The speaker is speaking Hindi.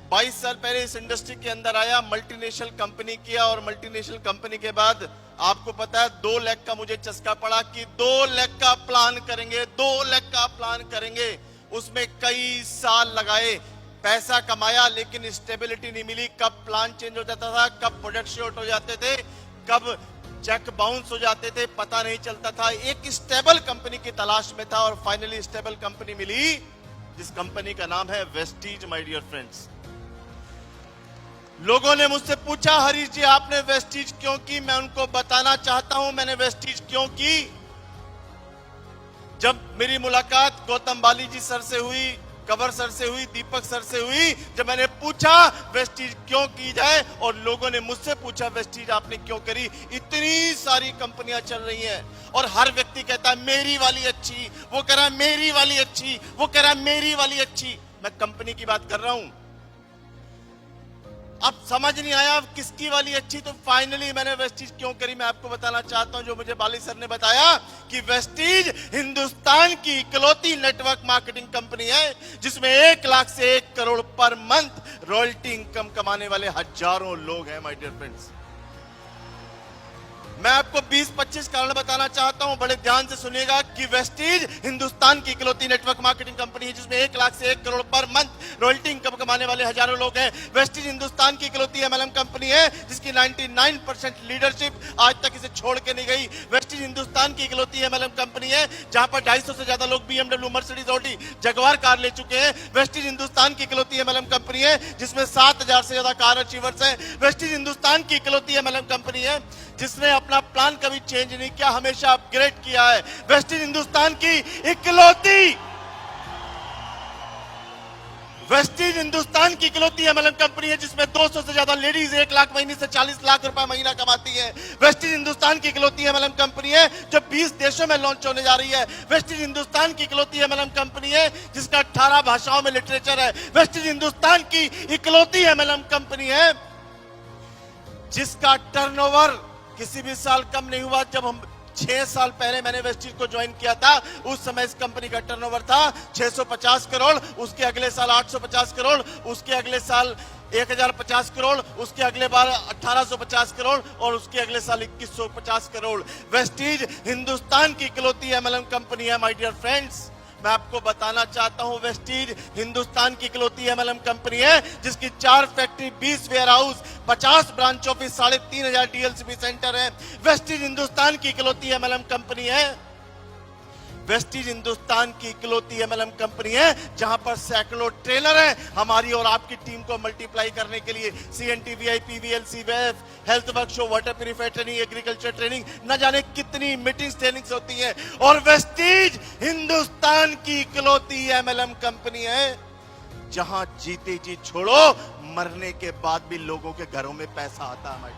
22 साल पहले इस इंडस्ट्री के अंदर आया, मल्टीनेशनल कंपनी किया और मल्टीनेशनल कंपनी के बाद आपको पता है 2 लाख का मुझे चस्का पड़ा कि 2 लाख का प्लान करेंगे, 2 लाख का प्लान करेंगे। उसमें कई साल लगाए, पैसा कमाया, लेकिन स्टेबिलिटी नहीं मिली। कब प्लान चेंज हो जाता था, कब प्रोडक्ट शॉर्ट हो जाते थे, कब चेक बाउंस हो जाते थे, पता नहीं चलता था। एक स्टेबल कंपनी की तलाश में था और फाइनली स्टेबल कंपनी मिली, जिस कंपनी का नाम है वेस्टीज। माय डियर फ्रेंड्स, लोगों ने मुझसे पूछा, हरीश जी आपने वेस्टीज क्यों की? मैं उनको बताना चाहता हूं मैंने वेस्टीज क्यों की। जब मेरी मुलाकात गौतम बाली जी सर से हुई, कवर सर से हुई, दीपक सर से हुई, जब मैंने पूछा वेस्टीज क्यों की जाए और लोगों ने मुझसे पूछा वेस्टीज आपने क्यों करी, इतनी सारी कंपनियां चल रही हैं और हर व्यक्ति कहता है मेरी वाली अच्छी, वो कह रहा है मेरी वाली अच्छी, वो कह रहा है मेरी वाली अच्छी। मैं कंपनी की बात कर रहा हूं। अब समझ नहीं आया अब किसकी वाली अच्छी, तो फाइनली मैंने वेस्टीज क्यों करी मैं आपको बताना चाहता हूं। जो मुझे बाली सर ने बताया कि वेस्टीज हिंदुस्तान की इकलौती नेटवर्क मार्केटिंग कंपनी है जिसमें 1 लाख से 1 crore per month royalty income कमाने वाले हजारों लोग हैं। माय डियर फ्रेंड्स, मैं आपको 20-25 कारण बताना चाहता हूं, बड़े ध्यान से सुनिएगा कि वेस्टीज हिंदुस्तान की इकलौती नेटवर्क मार्केटिंग कंपनी है जिसमें 1 लाख से 1 crore per month royalty income कमाने वाले हजारों लोग हैं। वेस्टीज हिंदुस्तान की इकलौती एमएलएम कंपनी है जिसकी 99% लीडरशिप आज तक इसे छोड़ के नहीं गई। वेस्टीज हिंदुस्तान की इकलौती एमएलएम कंपनी है जहां पर 250 से ज्यादा लोग BMW, Mercedes, Audi, Jaguar car ले चुके हैं। वेस्टीज हिंदुस्तान की इकलौती एमएलएम कंपनी है जिसमें 7000 से ज्यादा कार अचीवर्स हैं। वेस्टीज हिंदुस्तान की इकलौती एमएलएम कंपनी है जिसने अपना प्लान कभी चेंज नहीं किया, हमेशा अपग्रेड किया है। वेस्टीज हिंदुस्तान की इकलौती वेस्टीज हिंदुस्तान की इकलौती एमएलएम कंपनी है जिसमें 200 से ज्यादा लेडीज 1 लाख महीने से 40 लाख रुपए महीना कमाती है। वेस्टीज हिंदुस्तान की इकलौती एमएलएम कंपनी है जो 20 देशों में लॉन्च होने जा रही है। वेस्टीज हिंदुस्तान की इकलौती एमएलएम कंपनी है जिसका 18 भाषाओं में लिटरेचर है। वेस्टीज हिंदुस्तान की इकलौती एमएलएम कंपनी है जिसका टर्नओवर किसी भी साल कम नहीं हुआ। जब हम 6 साल पहले मैंने वेस्टीज को ज्वाइन किया था उस समय इस कंपनी का टर्नओवर था 650 करोड़, उसके अगले साल 850 करोड़, उसके अगले साल 1050 करोड़, उसके अगले बार 1850 करोड़ और उसके अगले साल 2150 करोड़। वेस्टीज हिंदुस्तान की इकलौती एमएलएम कंपनी है। माय डियर फ्रेंड्स, मैं आपको बताना चाहता हूं वेस्टीज हिंदुस्तान की इकलौती एमएलएम कंपनी है जिसकी 4 factory, 20 warehouse, 50 branch office, 3500 DLCB centre है। वेस्टीज हिंदुस्तान की इकलौती एमएलएम कंपनी है। वेस्टीज हिंदुस्तान की इकलौती एमएलएम कंपनी है जहां पर सैकड़ों ट्रेनर हैं हमारी और आपकी टीम को मल्टीप्लाई करने के लिए। सीएनटी, वीआईपी, वीएलसी, वेफ, health workshop, water purifier training, agriculture training, न जाने कितनी मीटिंग्स, ट्रेनिंग्स होती हैं। और वेस्टीज हिंदुस्तान की इकलौती एमएलएम कंपनी है जहां जीते जी छोड़ो, मरने के बाद भी लोगों के घरों में पैसा आता है।